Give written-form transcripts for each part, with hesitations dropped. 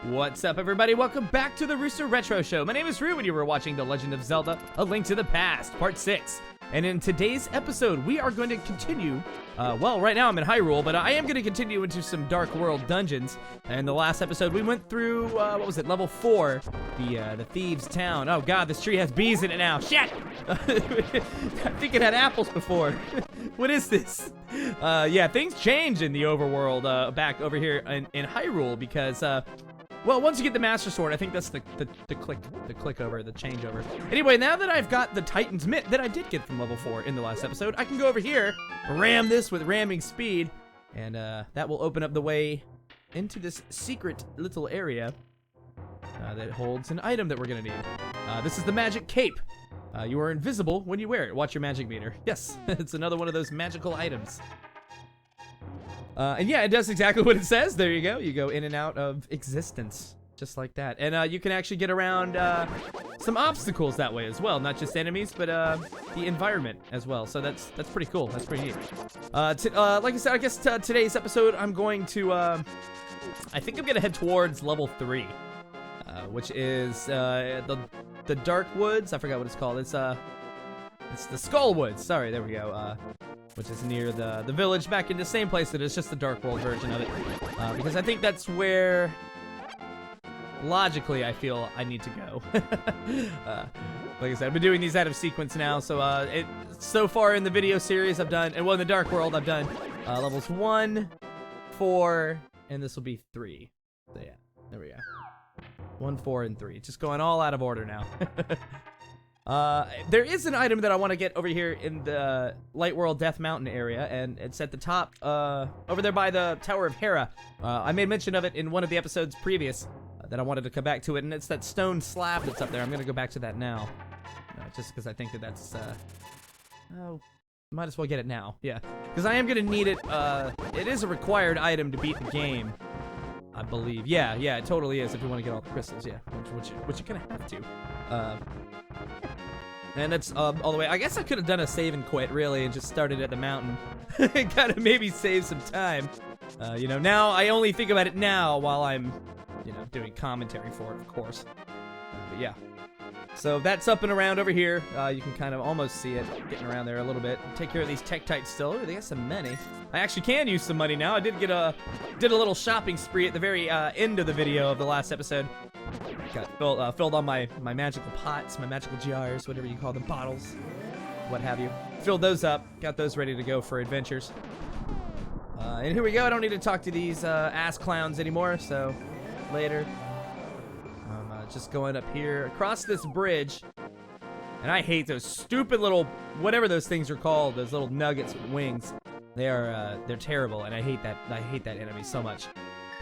What's up, everybody? Welcome back to the RoosterRetro Show. My name is Rue, and you were watching The Legend of Zelda: A Link to the Past, Part 6. And in today's episode, we are going to continue, well, right now I'm in Hyrule, but I am going to continue into some Dark World dungeons. And the last episode, we went through, what was it, level 4, the Thieves' Town. Oh god, this tree has bees in it now. Shit! I think it had apples before. What is this? Yeah, things change in the overworld, back over here in Hyrule, because, well, once you get the Master Sword, I think that's the click over, the change over. Anyway, now that I've got the Titan's Mitt that I did get from level 4 in the last episode, I can go over here, ram this with ramming speed, and that will open up the way into this secret little area that holds an item that we're gonna need. This is the magic cape. You are invisible when you wear it. Watch your magic meter. Yes, it's another one of those magical items. And yeah, it does exactly what it says. There you go. You go in and out of existence, just like that. And you can actually get around some obstacles that way as well. Not just enemies, but the environment as well. So that's pretty cool. That's pretty neat. Like I said, I guess today's episode, I'm going to, I think I'm going to head towards level 3, which is the Dark Woods. I forgot what it's called. It's the Skull Woods. Sorry, there we go. Which is near the village, back in the same place that it's just the Dark World version of it. Because I think that's where, logically, I feel I need to go. Like I said, I've been doing these out of sequence now, so so far in the video series I've done, and well, in the Dark World I've done levels 1, 4, and this will be 3. So yeah, there we go. 1, 4, and 3. Just going all out of order now. There is an item that I want to get over here in the Light World Death Mountain area, and it's at the top, over there by the Tower of Hera. I made mention of it in one of the episodes previous, that I wanted to come back to it, and it's that stone slab that's up there. I'm gonna go back to that now, just because I think that's, oh, might as well get it now, yeah. Because I am gonna need it, it is a required item to beat the game, I believe. Yeah, it totally is if you want to get all the crystals, yeah, which you're gonna have to. And that's all the way. I guess I could have done a save and quit, really, and just started at the mountain. Kind of maybe save some time. You know, now I only think about it now while I'm, you know, doing commentary for it, of course. But yeah. So that's up and around over here. You can kind of almost see it getting around there a little bit. Take care of these Tektites still. Ooh, they got some money. I actually can use some money now. I did a little shopping spree at the very end of the video of the last episode. Got filled on my magical pots, my magical jars, whatever you call them, bottles, what have you. Filled those up, got those ready to go for adventures. And here we go. I don't need to talk to these ass clowns anymore, so later. I'm just going up here across this bridge. And I hate those stupid little, whatever those things are called, those little nuggets with wings. They're terrible, and I hate that enemy so much.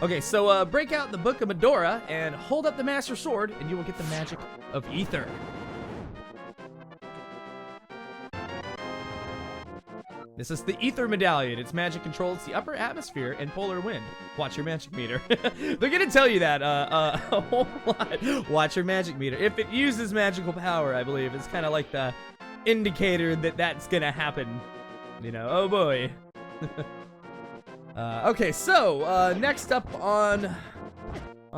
Okay, so break out the Book of Medora and hold up the Master Sword, and you will get the magic of Ether. This is the Ether Medallion. Its magic controls the upper atmosphere and polar wind. Watch your magic meter. They're gonna tell you that a whole lot. Watch your magic meter. If it uses magical power, I believe, it's kind of like the indicator that that's gonna happen. You know, oh boy. Okay, so next up on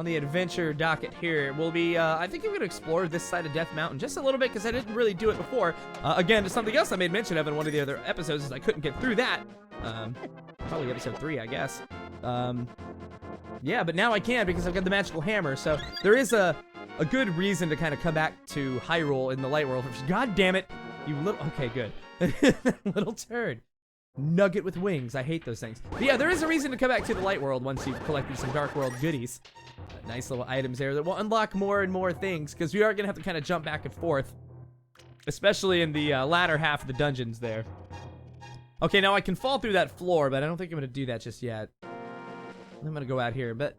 the adventure docket here will be, I think I'm going to explore this side of Death Mountain just a little bit because I didn't really do it before. Again, to something else I made mention of in one of the other episodes is I couldn't get through that. Probably episode 3, I guess. Yeah, but now I can because I've got the magical hammer, so there is a good reason to kind of come back to Hyrule in the Light World. God damn it, you little... Okay, good. Little turd. Nugget with wings. I hate those things. But yeah, there is a reason to come back to the Light World once you've collected some Dark World goodies. Nice little items there that will unlock more and more things, because we are going to have to kind of jump back and forth, especially in the latter half of the dungeons there. Okay, now I can fall through that floor, but I don't think I'm going to do that just yet. I'm going to go out here, but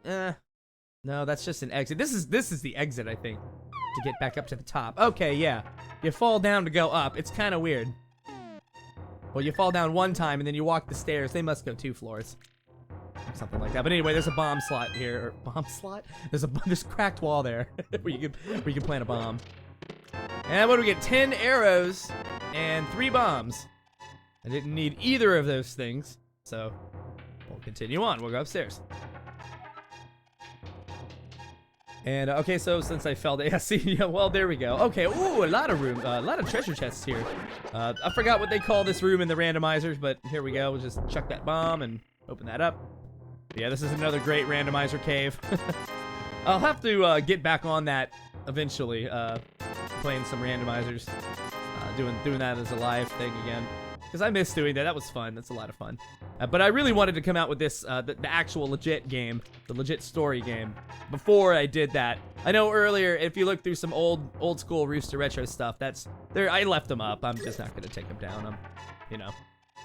no, that's just an exit. This is the exit, I think, to get back up to the top. Okay, yeah. You fall down to go up. It's kind of weird. Well, you fall down one time and then you walk the stairs. They must go 2 floors. Something like that. But anyway, there's a bomb slot here. Or bomb slot? There's a cracked wall there where you can plant a bomb. And what do we get? 10 arrows and 3 bombs. I didn't need either of those things. So we'll continue on. We'll go upstairs. And okay, so since I fell down, yeah, see, yeah, well, there we go. Okay, ooh, a lot of room, a lot of treasure chests here. I forgot what they call this room in the randomizers, but here we go. We'll just chuck that bomb and open that up. Yeah, this is another great randomizer cave. I'll have to get back on that eventually, playing some randomizers, doing that as a live thing again. Because I miss doing that. That was fun. That's a lot of fun. But I really wanted to come out with this, the actual legit game, the legit story game, before I did that. I know earlier, if you look through some old school RoosterRetro stuff, that's there. I left them up. I'm just not gonna take them down.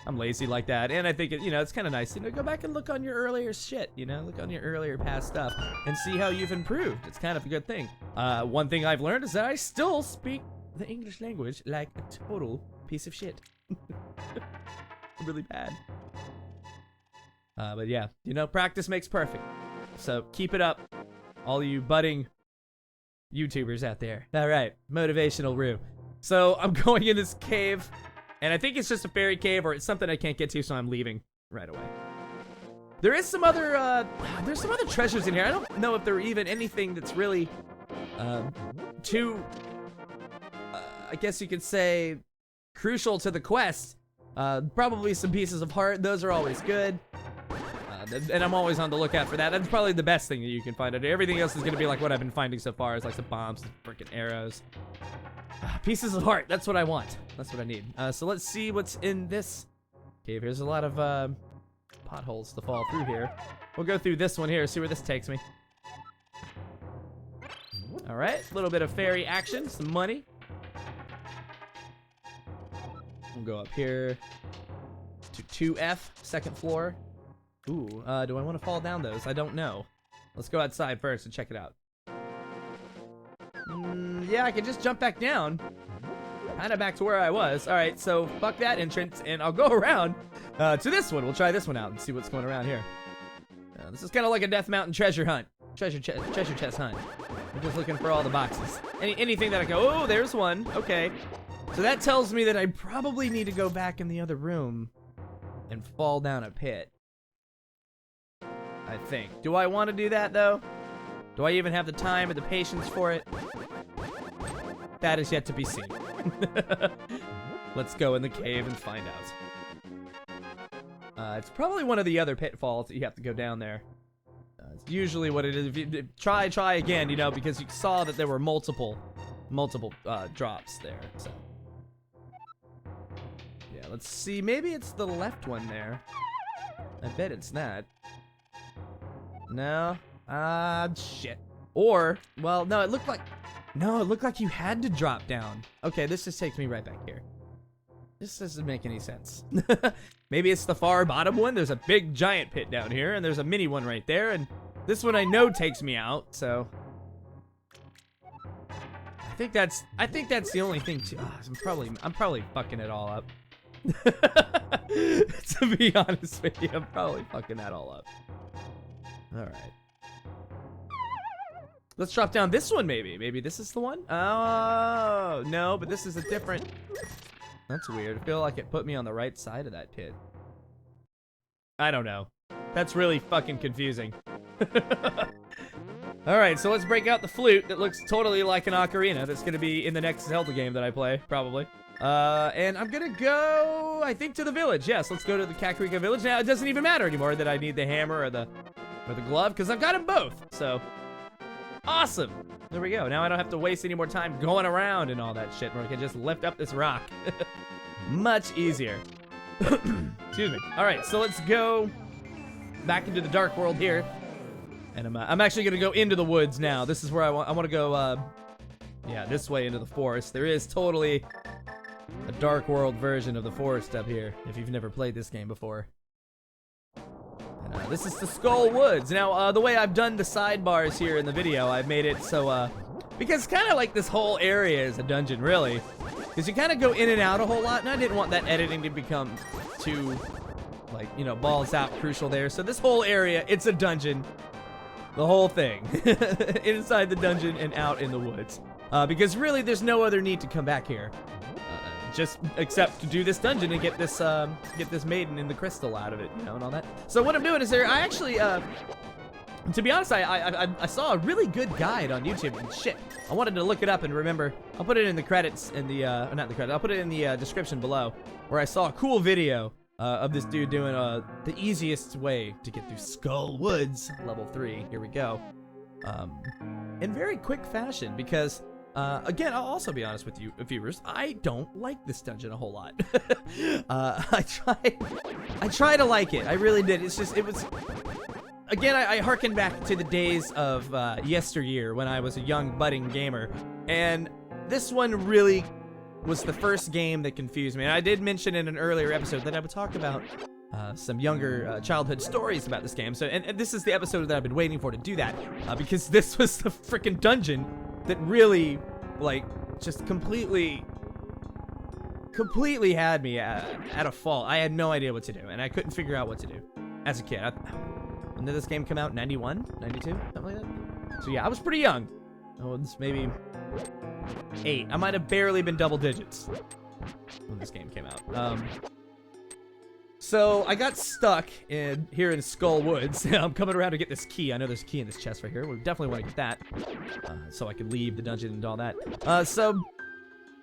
I'm lazy like that, and I think it's kind of nice, go back and look on your earlier shit, look on your earlier past stuff and see how you've improved. It's kind of a good thing. One thing I've learned is that I still speak the English language like a total piece of shit. Really bad. But yeah, practice makes perfect. So keep it up, all you budding YouTubers out there. All right, motivational Roo. So I'm going in this cave, and I think it's just a fairy cave, or it's something I can't get to, so I'm leaving right away. There is some other, there's some other treasures in here. I don't know if there are even anything that's really, too, I guess you could say, crucial to the quest. Probably some pieces of heart. Those are always good. And I'm always on the lookout for that. That's probably the best thing that you can find out here. Everything else is going to be like what I've been finding so far, is like some bombs, some freaking arrows. Pieces of heart. That's what I want. That's what I need. So let's see what's in this cave. Here's a lot of potholes to fall through here. We'll go through this one here, see where this takes me. All right, a little bit of fairy action, some money. We'll go up here to 2F, second floor. Ooh, do I want to fall down those? I don't know. Let's go outside first and check it out. Yeah, I can just jump back down. Kind of back to where I was. All right, so fuck that entrance, and I'll go around to this one. We'll try this one out and see what's going around here. This is kind of like a Death Mountain treasure hunt. Treasure chest hunt. I'm just looking for all the boxes. Anything that I go, oh, there's one. Okay. So that tells me that I probably need to go back in the other room and fall down a pit. I think. Do I want to do that, though? Do I even have the time or the patience for it? That is yet to be seen. Let's go in the cave and find out. It's probably one of the other pitfalls that you have to go down there. It's usually what it is. If you try again, because you saw that there were multiple drops there. So yeah, let's see. Maybe it's the left one there. I bet it's that. No. Shit. Or, well, no, it looked like you had to drop down. Okay, this just takes me right back here. This doesn't make any sense. Maybe it's the far bottom one. There's a big giant pit down here, and there's a mini one right there, and this one I know takes me out, so I think that's the only thing too. I'm probably fucking it all up. To be honest with you, I'm probably fucking that all up. All right. Let's drop down this one, maybe. Maybe this is the one? Oh, no, but this is a different... That's weird. I feel like it put me on the right side of that pit. I don't know. That's really fucking confusing. Alright, so let's break out the flute that looks totally like an ocarina. That's gonna be in the next Zelda game that I play, probably. And I'm gonna go, I think, to the village. Yes, let's go to the KAKARIKO village. Now, it doesn't even matter anymore that I need the hammer or the glove, because I've got them both, so... Awesome! There we go. Now I don't have to waste any more time going around and all that shit, where I can just lift up this rock. Much easier. Excuse me. Alright, so let's go back into the dark world here. And I'm actually gonna go into the woods now. This is where I want to go, yeah, this way into the forest. There is totally a dark world version of the forest up here, if you've never played this game before. This is the Skull Woods. Now, the way I've done the sidebars here in the video, I've made it so, because kind of like this whole area is a dungeon, really. Because you kind of go in and out a whole lot, and I didn't want that editing to become too, like, balls out crucial there. So this whole area, it's a dungeon. The whole thing. Inside the dungeon and out in the woods. Because really, there's no other need to come back here. Just except to do this dungeon and get this maiden in the crystal out of it, and all that. So what I'm doing is I actually To be honest, I saw a really good guide on YouTube, and shit, I wanted to look it up and remember. I'll put it in the credits, in the, not the credits, I'll put it in the description below, where I saw a cool video of this dude doing the easiest way to get through Skull Woods, level 3. Here we go. In very quick fashion, because, again, I'll also be honest with you, viewers, I don't like this dungeon a whole lot. I try to like it, I really did. It's just, it was... Again, I harken back to the days of yesteryear when I was a young budding gamer, and this one really was the first game that confused me. And I did mention in an earlier episode that I would talk about some younger childhood stories about this game. So, and this is the episode that I've been waiting for to do that, because this was the freaking dungeon that really, like, just completely had me at a fault. I had no idea what to do, and I couldn't figure out what to do as a kid. When did this game come out? 91? 92? Something like that? So yeah, I was pretty young. I was maybe 8. I might have barely been double digits when this game came out. So I got stuck here in Skull Woods. I'm coming around to get this key. I know there's a key in this chest right here. We definitely want to get that, so I can leave the dungeon and all that.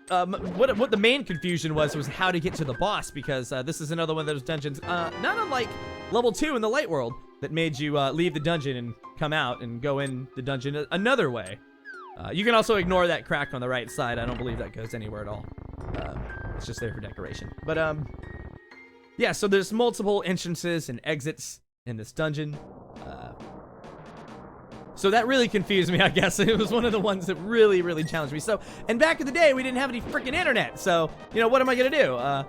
What the main confusion was how to get to the boss, because this is another one of those dungeons, not unlike level 2 in the light world, that made you leave the dungeon and come out and go in the dungeon another way. You can also ignore that crack on the right side. I don't believe that goes anywhere at all. It's just there for decoration. But yeah, so there's multiple entrances and exits in this dungeon. So that really confused me, I guess. It was one of the ones that really, really challenged me. So, and back in the day, we didn't have any freaking internet. So, you know, what am I gonna do?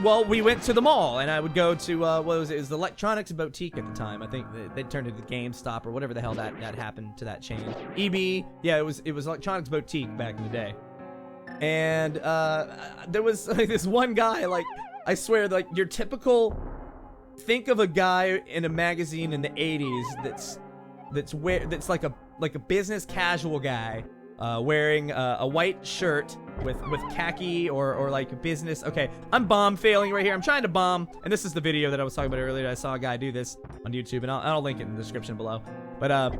Well, we went to the mall, and I would go to, what was it? It was the Electronics Boutique at the time. I think they turned into GameStop or whatever the hell that happened to that chain. EB, yeah, it was Electronics Boutique back in the day. And there was like this one guy, like, I swear, like, your typical, think of a guy in a magazine in the 80s that's like a business casual guy, wearing a white shirt with khaki or like business. Okay, I'm bomb failing right here. I'm trying to bomb, and this is the video that I was talking about earlier. I saw a guy do this on YouTube, and I'll link it in the description below. But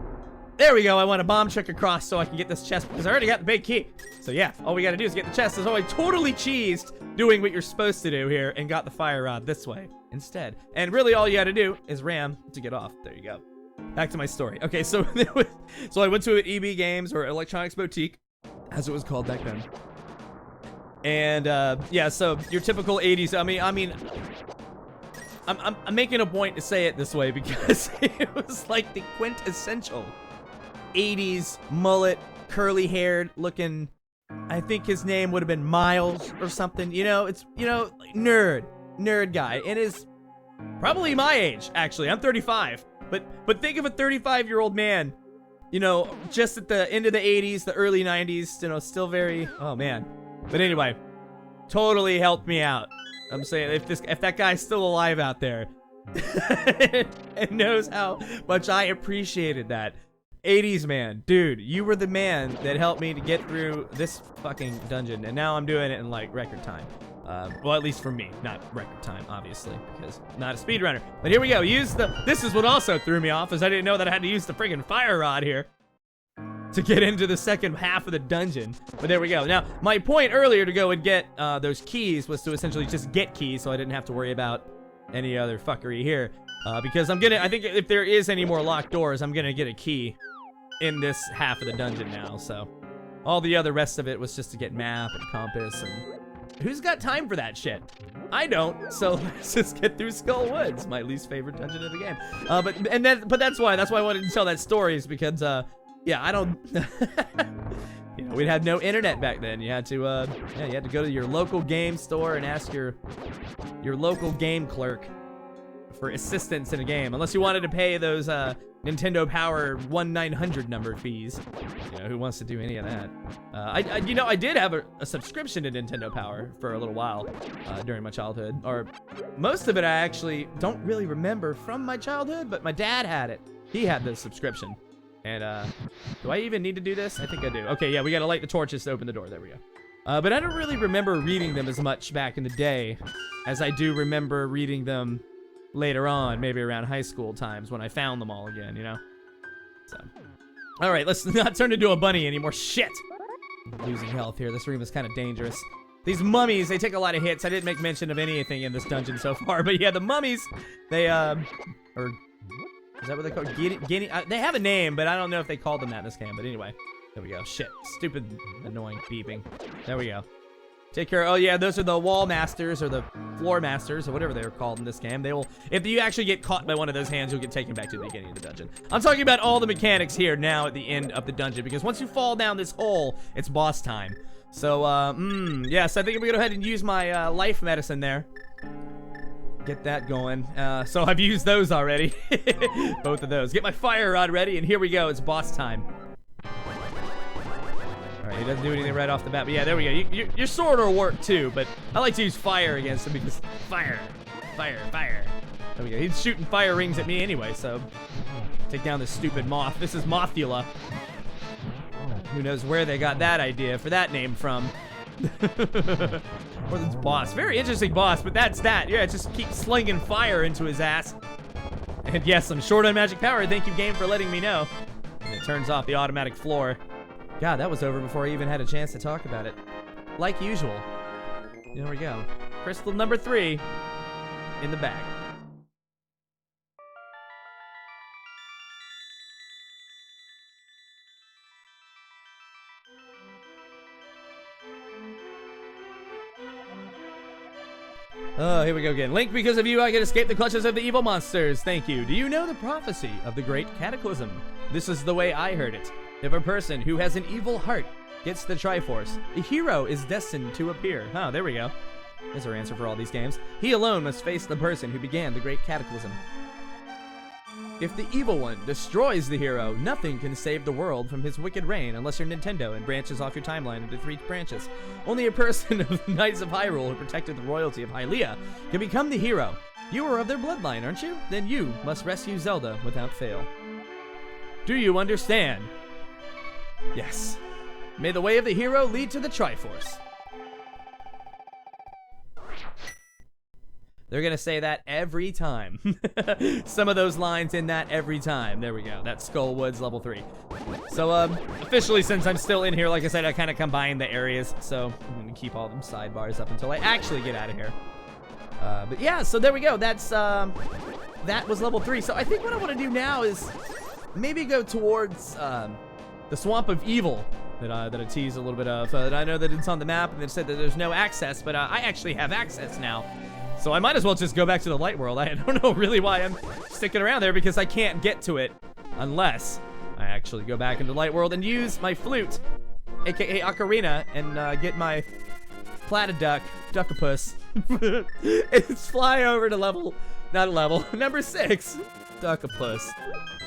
there we go. I want a bomb trick across so I can get this chest, because I already got the big key. So yeah, all we gotta do is get the chest. So I totally cheesed doing what you're supposed to do here and got the fire rod this way instead. And really all you gotta do is ram to get off. There you go. Back to my story. Okay, so so I went to an EB Games, or Electronics Boutique, as it was called back then. And yeah, so your typical 80s. I mean, I'm making a point to say it this way because it was like the quintessential 80s mullet, curly-haired looking. I think his name would have been Miles or something. You know, it's, you know, nerd guy, and is probably my age. Actually, I'm 35. But think of a 35-year-old man, you know, just at the end of the 80s, the early 90s, you know, still very, oh man. But anyway, totally helped me out. I'm saying, if that guy's still alive out there and knows how much I appreciated that. 80s man, dude, you were the man that helped me to get through this fucking dungeon, and now I'm doing it in like record time. Well, at least for me, not record time, obviously, because I'm not a speedrunner. But here we go. This is what also threw me off, is I didn't know that I had to use the friggin' fire rod here to get into the second half of the dungeon. But there we go. Now, my point earlier to go and get those keys was to essentially just get keys, so I didn't have to worry about any other fuckery here. Because I think if there is any more locked doors, I'm gonna get a key in this half of the dungeon now. So all the other rest of it was just to get map and compass, and who's got time for that shit? I don't. So let's just get through Skull Woods, my least favorite dungeon of the game. But that's why I wanted to tell that story, is because yeah, I don't. You know, we had no internet back then. You had to yeah, you had to go to your local game store and ask your local game clerk for assistance in a game, unless you wanted to pay those Nintendo Power 1-900 number fees. You know, who wants to do any of that? I did have a subscription to Nintendo Power for a little while during my childhood, or most of it I actually don't really remember from my childhood, but my dad had it. He had the subscription. And do I even need to do this? I think I do. Okay, yeah, we gotta light the torches to open the door. There we go. But I don't really remember reading them as much back in the day as I do remember reading them later on, maybe around high school times when I found them all again, you know? So, all right, let's not turn into a bunny anymore. Shit! I'm losing health here. This room is kind of dangerous. These mummies, they take a lot of hits. I didn't make mention of anything in this dungeon so far, but yeah, the mummies, they, or, is that what they call Guinea? They have a name, but I don't know if they called them that in this game, but anyway. There we go. Shit. Stupid, annoying beeping. There we go. Take care. Oh, yeah, those are the wall masters or the floor masters or whatever they were called in this game. They will, if you actually get caught by one of those hands, you'll get taken back to the beginning of the dungeon. I'm talking about all the mechanics here now at the end of the dungeon, because once you fall down this hole, it's boss time. So, yes, I think I'm gonna go ahead and use my life medicine there. Get that going. So I've used those already. Both of those. Get my fire rod ready, and here we go. It's boss time. Alright, he doesn't do anything right off the bat, but yeah, there we go. Your sword will work too, but I like to use fire against him because fire. There we go. He's shooting fire rings at me anyway, so take down this stupid moth. This is Mothula. Who knows where they got that idea for that name from. Or this boss. Very interesting boss, but that's that. Yeah, just keep slinging fire into his ass. And yes, I'm short on magic power. Thank you, game, for letting me know. And it turns off the automatic floor. God, that was over before I even had a chance to talk about it. Like usual. There we go. Crystal number 3 in the bag. Oh, here we go again. Link, because of you, I can escape the clutches of the evil monsters. Thank you. Do you know the prophecy of the Great Cataclysm? This is the way I heard it. If a person who has an evil heart gets the Triforce, a hero is destined to appear. Oh, there we go. There's our answer for all these games. He alone must face the person who began the Great Cataclysm. If the evil one destroys the hero, nothing can save the world from his wicked reign unless you're Nintendo and branches off your timeline into 3 branches. Only a person of the Knights of Hyrule who protected the royalty of Hylia can become the hero. You are of their bloodline, aren't you? Then you must rescue Zelda without fail. Do you understand? Yes. May the way of the hero lead to the Triforce. They're gonna say that every time. Some of those lines in that every time. There we go. That's Skullwoods level 3. So, officially, since I'm still in here, like I said, I kind of combined the areas. So, I'm gonna keep all them sidebars up until I actually get out of here. But yeah, so there we go. That's, that was level 3. So, I think what I want to do now is maybe go towards, the Swamp of Evil that I teased a little bit of. That I know that it's on the map and it said that there's no access, but I actually have access now. So I might as well just go back to the light world. I don't know really why I'm sticking around there, because I can't get to it unless I actually go back into light world and use my flute, aka ocarina, and get my duckopus. It's fly over to number 6, duckopus.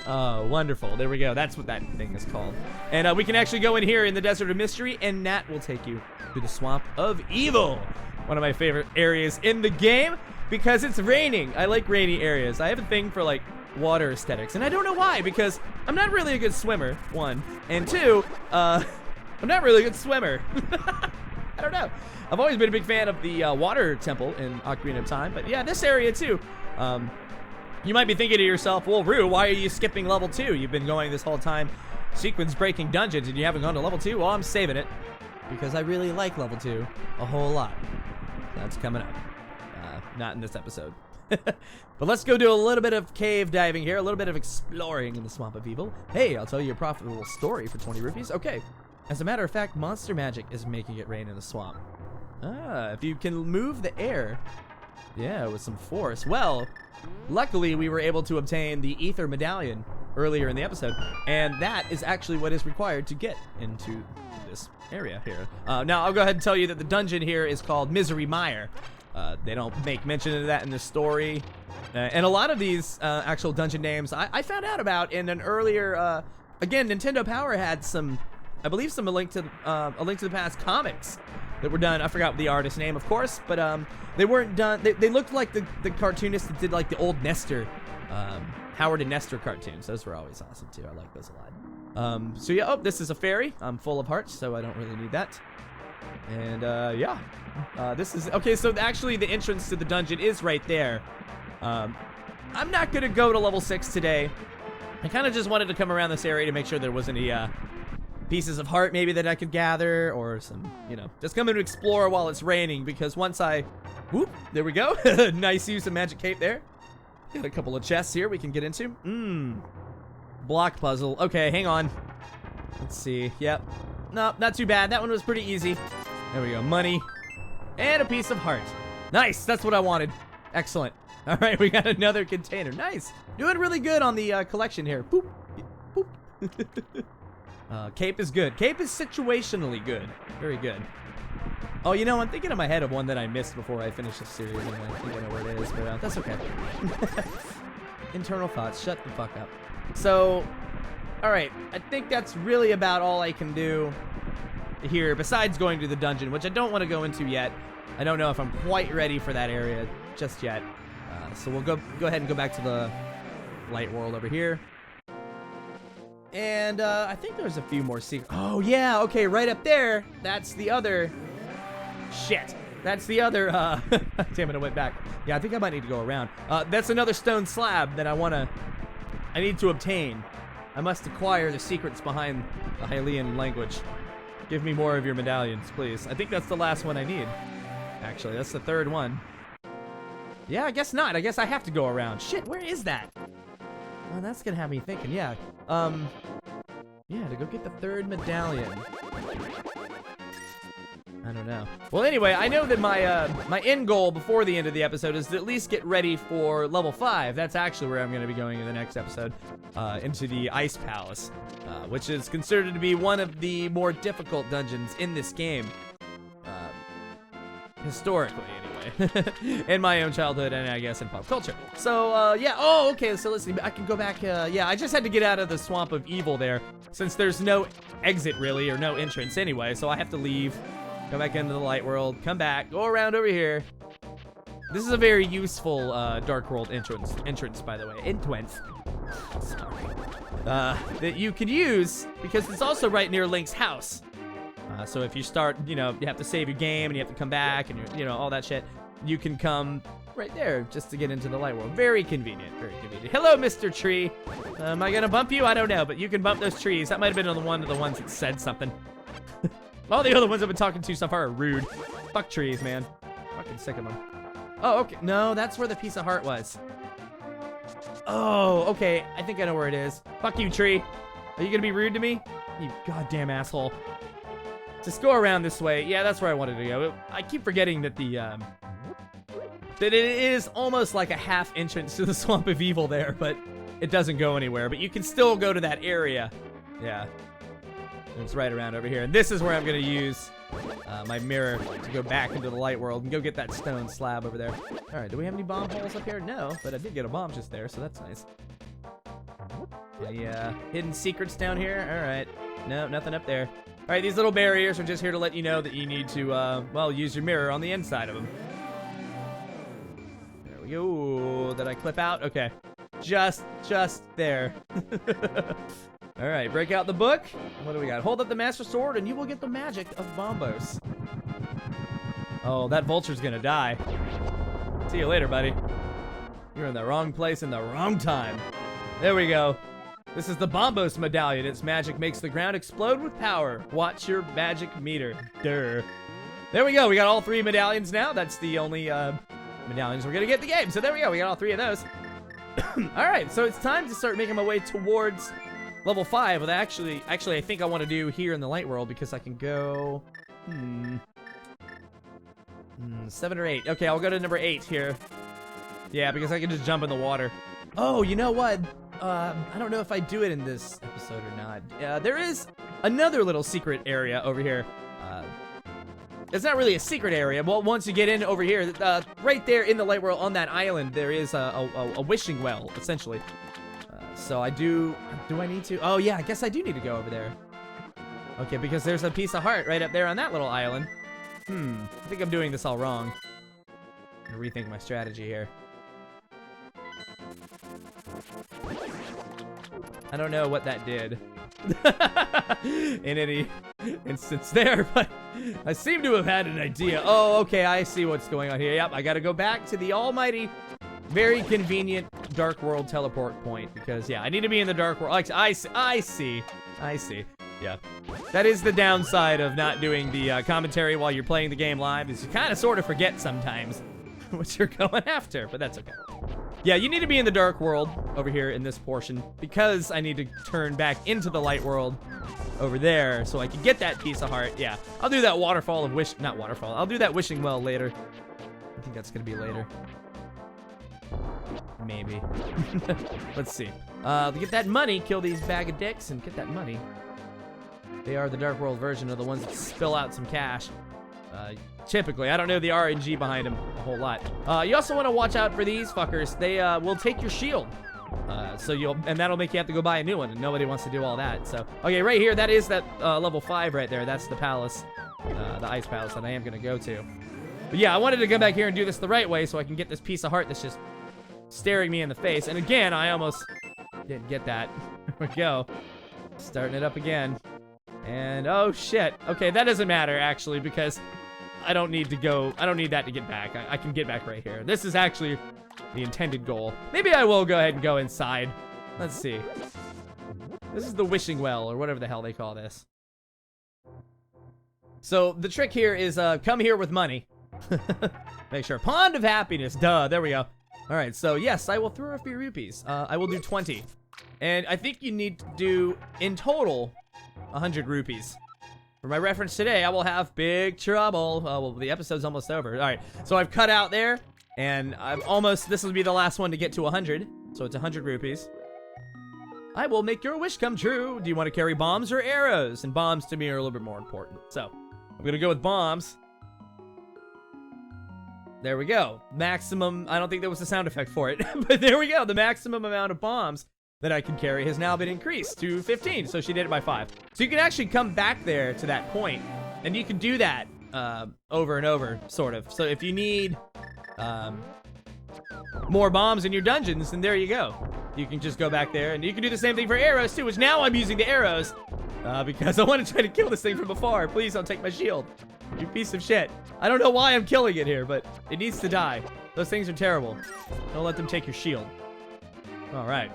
Oh, wonderful. There we go. That's what that thing is called. And we can actually go in here in the Desert of Mystery, and Nat will take you to the Swamp of Evil. One of my favorite areas in the game, because it's raining. I like rainy areas. I have a thing for, like, water aesthetics, and I don't know why, because I'm not really a good swimmer, 1. And 2, I'm not really a good swimmer. I don't know. I've always been a big fan of the water temple in Ocarina of Time, but yeah, this area too. You might be thinking to yourself, well, Rue, why are you skipping level 2? You've been going this whole time sequence breaking dungeons and you haven't gone to level 2? Well, I'm saving it because I really like level 2 a whole lot. That's coming up. Not in this episode. But let's go do a little bit of cave diving here, a little bit of exploring in the Swamp of Evil. Hey, I'll tell you a profitable story for 20 rupees. Okay. As a matter of fact, monster magic is making it rain in the swamp. If you can move the air, yeah, with some force. Well, luckily we were able to obtain the Ether Medallion earlier in the episode, and that is actually what is required to get into this area here. Now, I'll go ahead and tell you that the dungeon here is called Misery Mire. They don't make mention of that in the story. And a lot of these actual dungeon names I found out about in an earlier, again, Nintendo Power had some, I believe, a Link to the Past comics that were done. I forgot the artist's name, of course, but they weren't done. They looked like the cartoonists that did like the old Nestor, Howard and Nestor cartoons. Those were always awesome too. I like those a lot. So yeah, oh, this is a fairy. I'm full of hearts, so I don't really need that. And yeah, this is okay. So actually, the entrance to the dungeon is right there. I'm not gonna go to level 6 today. I kind of just wanted to come around this area to make sure there wasn't any pieces of heart maybe that I could gather, or some, you know, just come in to explore while it's raining, because once I, whoop, there we go. Nice use of magic cape there. Got a couple of chests here we can get into. Block puzzle. Okay, hang on. Let's see. Yep. No, not too bad. That one was pretty easy. There we go. Money. And a piece of heart. Nice. That's what I wanted. Excellent. All right, we got another container. Nice. Doing really good on the collection here. Boop. Boop. Cape is good. Cape is situationally good. Very good. Oh, you know, I'm thinking in my head of one that I missed before I finished this series, and I think I know where it is, but that's okay. Internal thoughts. Shut the fuck up. So, alright, I think that's really about all I can do here, besides going to the dungeon, which I don't want to go into yet. I don't know if I'm quite ready for that area just yet. So we'll go ahead and go back to the light world over here. And I think there's a few more secrets. Oh, yeah, okay, right up there. That's the other... Shit. That's the other, damn it, I went back. Yeah, I think I might need to go around. That's another stone slab that I need to obtain. I must acquire the secrets behind the Hylian language. Give me more of your medallions, please. I think that's the last one I need. Actually, that's the third one. Yeah, I guess not. I guess I have to go around. Shit, where is that? Well, that's gonna have me thinking, yeah. Yeah, to go get the third medallion. I don't know. Well, anyway, I know that my end goal before the end of the episode is to at least get ready for level 5. That's actually where I'm going to be going in the next episode, into the Ice Palace, which is considered to be one of the more difficult dungeons in this game, historically, anyway, in my own childhood and I guess in pop culture. So, yeah. Oh, okay. So let's see. I can go back. Yeah, I just had to get out of the swamp of evil there, since there's no exit really, or no entrance anyway. So I have to leave. Go back into the light world, come back, go around over here. This is a very useful Dark World entrance, by the way. Entrance. That you can use, because it's also right near Link's house. So if you start, you know, you have to save your game, and you have to come back, and you know, all that shit. You can come right there, just to get into the light world. Very convenient, very convenient. Hello, Mr. Tree. Am I gonna bump you? I don't know, but you can bump those trees. That might have been one of the ones that said something. All the other ones I've been talking to so far are rude. Fuck trees, man. Fucking sick of them. Oh, okay. No, that's where the piece of heart was. Oh, okay. I think I know where it is. Fuck you, tree. Are you gonna be rude to me? You goddamn asshole. Just go around this way. Yeah, that's where I wanted to go. I keep forgetting that that it is almost like a half entrance to the Swamp of Evil there, but it doesn't go anywhere. But you can still go to that area. Yeah. It's right around over here. And this is where I'm going to use my mirror to go back into the light world and go get that stone slab over there. All right, do we have any bomb holes up here? No, but I did get a bomb just there, so that's nice. Any hidden secrets down here? All right. No, nothing up there. All right, these little barriers are just here to let you know that you need to, well, use your mirror on the inside of them. There we go. Did I clip out? Okay. Just there. All right, break out the book. What do we got? Hold up the Master Sword, and you will get the magic of Bombos. Oh, that vulture's gonna die. See you later, buddy. You're in the wrong place in the wrong time. There we go. This is the Bombos medallion. Its magic makes the ground explode with power. Watch your magic meter. Durr. There we go. We got all 3 medallions now. That's the only medallions we're gonna get in the game. So there we go. We got all 3 of those. All right, so it's time to start making my way towards level 5. Well, actually, I think I want to do here in the light world, because I can go 7 or 8. Okay, I'll go to number 8 here. Yeah, because I can just jump in the water. Oh, you know what? I don't know if I do it in this episode or not. There is another little secret area over here. It's not really a secret area. Well, once you get in over here, right there in the light world on that island, there is a wishing well, essentially. So do I need to? Oh yeah, I guess I do need to go over there. Okay, because there's a piece of heart right up there on that little island. I think I'm doing this all wrong. I'm gonna rethink my strategy here. I don't know what that did in any instance there, but I seem to have had an idea. Oh, okay, I see what's going on here. Yep, I gotta go back to the almighty, very convenient Dark World teleport point because, yeah, I need to be in the Dark World. Like, I see. Yeah. That is the downside of not doing the commentary while you're playing the game live, is you kind of sort of forget sometimes what you're going after, but that's okay. Yeah, you need to be in the Dark World over here in this portion because I need to turn back into the Light World over there so I can get that piece of heart. Yeah, I'll do that waterfall of wish, not waterfall. I'll do that wishing well later. I think that's gonna be later. Maybe. Let's see. To get that money, kill these bag of dicks and get that money. They are the Dark World version of the ones that spill out some cash. Typically, I don't know the RNG behind them a whole lot. You also want to watch out for these fuckers. They will take your shield. And that'll make you have to go buy a new one, and nobody wants to do all that. So, okay, right here, that is that level 5 right there. That's the palace, the ice palace that I am gonna go to. But yeah, I wanted to come back here and do this the right way so I can get this piece of heart that's just staring me in the face. And again, I almost didn't get that. There we go. Starting it up again. And oh shit. Okay, that doesn't matter actually because I don't need to go. I don't need that to get back. I can get back right here. This is actually the intended goal. Maybe I will go ahead and go inside. Let's see. This is the wishing well or whatever the hell they call this. So the trick here is come here with money. Make sure. Pond of happiness. Duh. There we go. All right. So yes, I will throw a few rupees. I will do 20. And I think you need to do in total 100 rupees. For my reference today, I will have big trouble. Well, the episode's almost over. All right, so I've cut out there, and I'm almost, this will be the last one to get to 100. So it's 100 rupees. I will make your wish come true. Do you want to carry bombs or arrows? And bombs to me are a little bit more important. So I'm gonna go with bombs. There we go. Maximum, I don't think there was a sound effect for it, but there we go. The maximum amount of bombs that I can carry has now been increased to 15, so she did it by 5. So you can actually come back there to that point, and you can do that over and over, sort of. So if you need more bombs in your dungeons, then there you go. You can just go back there, and you can do the same thing for arrows too, which now I'm using the arrows because I want to try to kill this thing from afar. Please don't take my shield, you piece of shit. I don't know why I'm killing it here, but it needs to die. Those things are terrible. Don't let them take your shield. All right.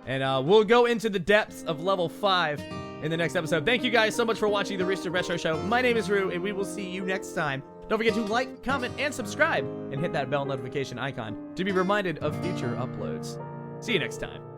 And we'll go into the depths of level 5 in the next episode. Thank you guys so much for watching the RoosterRetro Show. My name is Roo, and we will see you next time. Don't forget to like, comment, and subscribe, and hit that bell notification icon to be reminded of future uploads. See you next time.